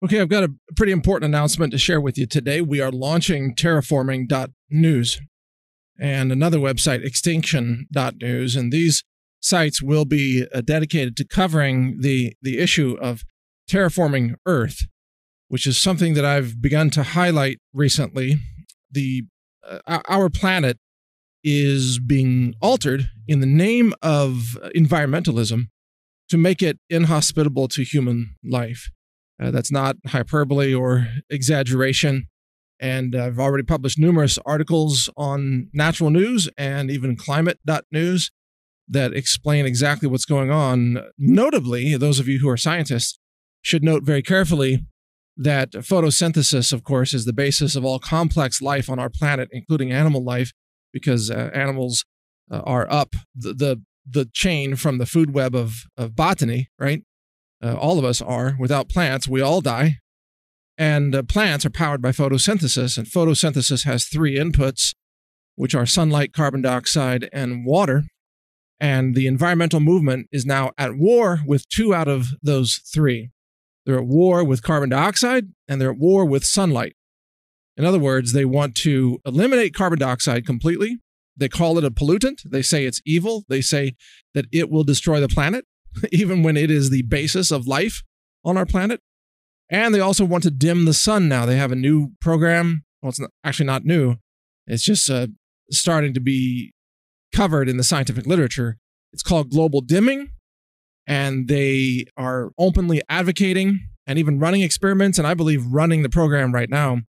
Okay, I've got a pretty important announcement to share with you today. We are launching terraforming.news and another website, extinction.news, and these sites will be dedicated to covering the issue of terraforming Earth, which is something that I've begun to highlight recently. Our planet is being altered in the name of environmentalism to make it inhospitable to human life. That's not hyperbole or exaggeration. And I've already published numerous articles on natural news and even climate.news that explain exactly what's going on. Notably, those of you who are scientists should note very carefully that photosynthesis, of course, is the basis of all complex life on our planet, including animal life, because animals are up the chain from the food web of botany, right? All of us are. Without plants, we all die. And plants are powered by photosynthesis, and photosynthesis has three inputs, which are sunlight, carbon dioxide, and water. And the environmental movement is now at war with two out of those three. They're at war with carbon dioxide, and they're at war with sunlight. In other words, they want to eliminate carbon dioxide completely. They call it a pollutant. They say it's evil. They say that it will destroy the planet, even when it is the basis of life on our planet. And they also want to dim the sun now. They have a new program. Well, it's actually not new. It's just starting to be covered in the scientific literature. It's called global dimming. And they are openly advocating and even running experiments, and I believe running the program right now,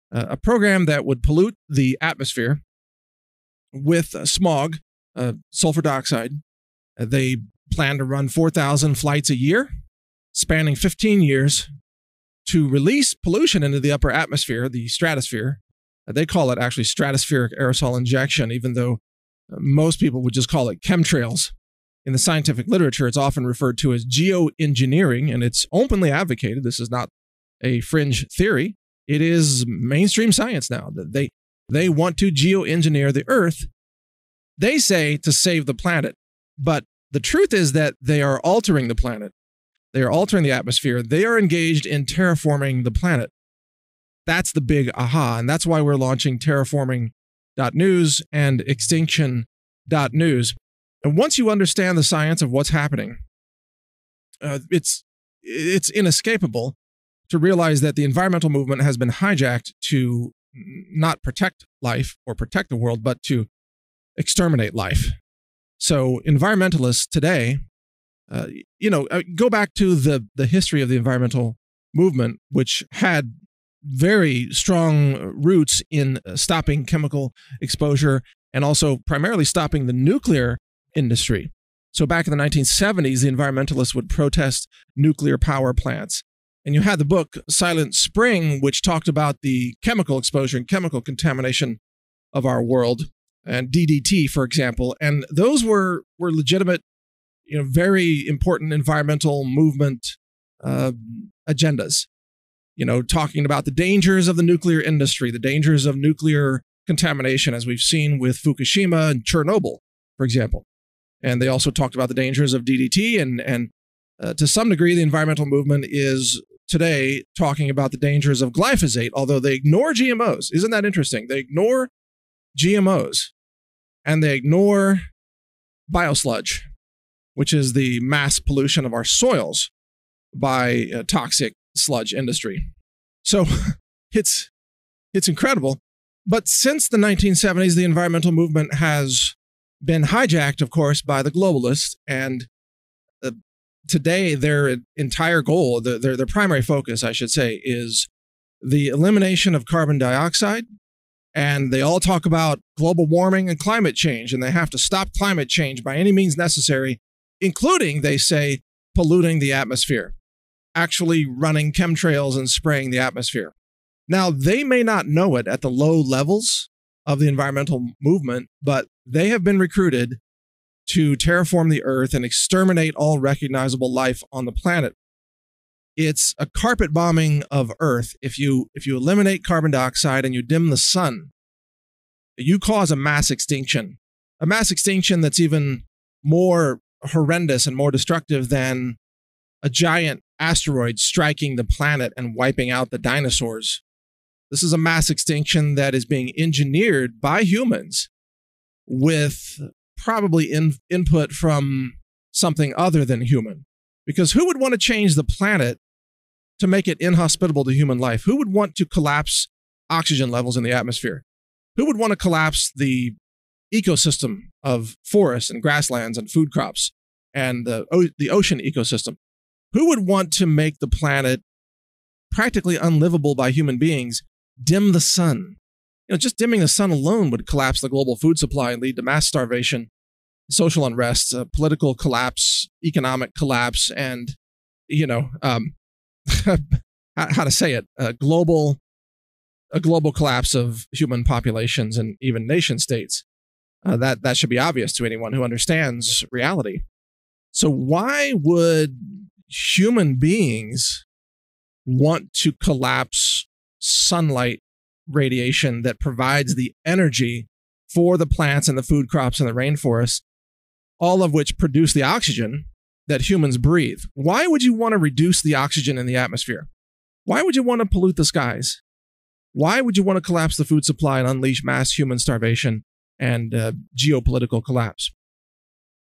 a program that would pollute the atmosphere with smog, sulfur dioxide. They plan to run 4,000 flights a year, spanning 15 years, to release pollution into the upper atmosphere, the stratosphere. They call it actually stratospheric aerosol injection, even though most people would just call it chemtrails. In the scientific literature, it's often referred to as geoengineering, and it's openly advocated. This is not a fringe theory. It is mainstream science now. They want to geoengineer the Earth. They say to save the planet, but the truth is that they are altering the planet. They are altering the atmosphere. They are engaged in terraforming the planet. That's the big aha, and that's why we're launching terraforming.news and extinction.news. And once you understand the science of what's happening, it's inescapable to realize that the environmental movement has been hijacked to not protect life or protect the world, but to exterminate life. So environmentalists today, go back to the history of the environmental movement, which had very strong roots in stopping chemical exposure and also primarily stopping the nuclear industry. So back in the 1970s, the environmentalists would protest nuclear power plants. And you had the book Silent Spring, which talked about the chemical exposure and chemical contamination of our world, and DDT, for example. And those were legitimate, very important environmental movement agendas. Talking about the dangers of the nuclear industry, the dangers of nuclear contamination, as we've seen with Fukushima and Chernobyl, for example. And they also talked about the dangers of DDT, and to some degree, the environmental movement is today talking about the dangers of glyphosate, although they ignore GMOs. Isn't that interesting? They ignore GMOs, and they ignore biosludge, which is the mass pollution of our soils by toxic sludge industry. So it's incredible. But since the 1970s, the environmental movement has been hijacked, of course, by the globalists, and today their entire goal, their primary focus, I should say, is the elimination of carbon dioxide. And they all talk about global warming and climate change, and they have to stop climate change by any means necessary, including, they say, polluting the atmosphere, actually running chemtrails and spraying the atmosphere. Now, they may not know it at the low levels of the environmental movement, but they have been recruited to terraform the Earth and exterminate all recognizable life on the planet. It's a carpet bombing of Earth. If you eliminate carbon dioxide and you dim the sun, you cause a mass extinction that's even more horrendous and more destructive than a giant asteroid striking the planet and wiping out the dinosaurs. This is a mass extinction that is being engineered by humans with probably input from something other than human. Because who would want to change the planet to make it inhospitable to human life? Who would want to collapse oxygen levels in the atmosphere? Who would want to collapse the ecosystem of forests and grasslands and food crops and the ocean ecosystem? Who would want to make the planet practically unlivable by human beings, dim the sun? Just dimming the sun alone would collapse the global food supply and lead to mass starvation, social unrest, political collapse, economic collapse, and, how to say it, a global collapse of human populations and even nation states. That should be obvious to anyone who understands reality. So why would human beings want to collapse sunlight radiation that provides the energy for the plants and the food crops and the rainforests, all of which produce the oxygen that humans breathe? Why would you want to reduce the oxygen in the atmosphere? Why would you want to pollute the skies? Why would you want to collapse the food supply and unleash mass human starvation and geopolitical collapse?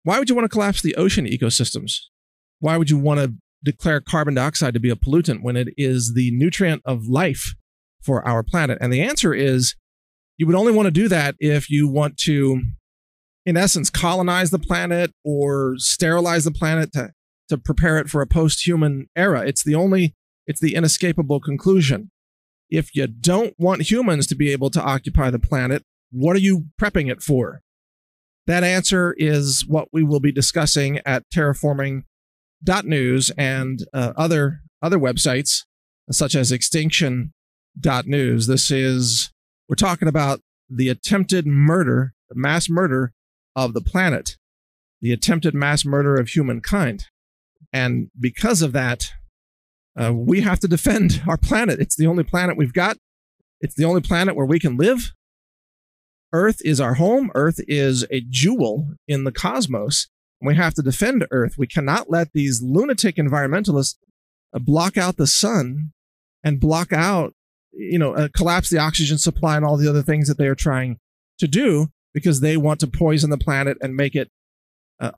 Why would you want to collapse the ocean ecosystems? Why would you want to declare carbon dioxide to be a pollutant when it is the nutrient of life for our planet? And the answer is you would only want to do that if you want to, in essence, colonize the planet or sterilize the planet to prepare it for a post-human era. It's the inescapable conclusion. If you don't want humans to be able to occupy the planet, what are you prepping it for? That answer is what we will be discussing at terraforming.news and other websites such as extinction.news. We're talking about the attempted murder, the mass murder of the planet, the attempted mass murder of humankind. And because of that, we have to defend our planet. It's the only planet we've got. It's the only planet where we can live. Earth is our home. Earth is a jewel in the cosmos. We have to defend Earth. We cannot let these lunatic environmentalists block out the sun and block out, collapse the oxygen supply and all the other things that they are trying to do because they want to poison the planet and make it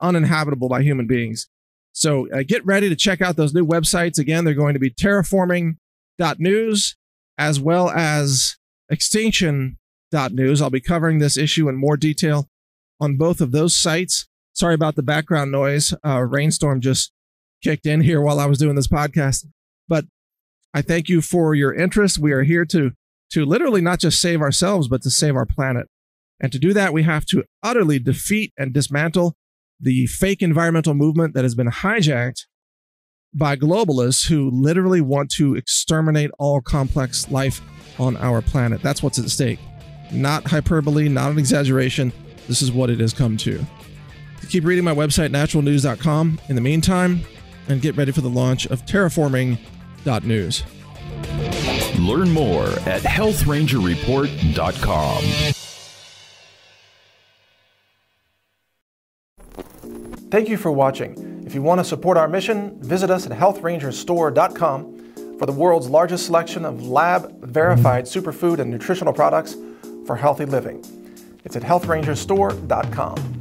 uninhabitable by human beings. So get ready to check out those new websites. Again, they're going to be terraforming.news as well as extinction.news. I'll be covering this issue in more detail on both of those sites. Sorry about the background noise. Rainstorm just kicked in here while I was doing this podcast. But I thank you for your interest. We are here to literally not just save ourselves, but to save our planet. And to do that, we have to utterly defeat and dismantle the fake environmental movement that has been hijacked by globalists who literally want to exterminate all complex life on our planet. That's what's at stake. Not hyperbole, not an exaggeration. This is what it has come to. Keep reading my website, naturalnews.com, in the meantime, and get ready for the launch of terraforming.news. Learn more at healthrangerreport.com. Thank you for watching. If you want to support our mission, visit us at healthrangerstore.com for the world's largest selection of lab-verified superfood and nutritional products for healthy living. It's at healthrangerstore.com.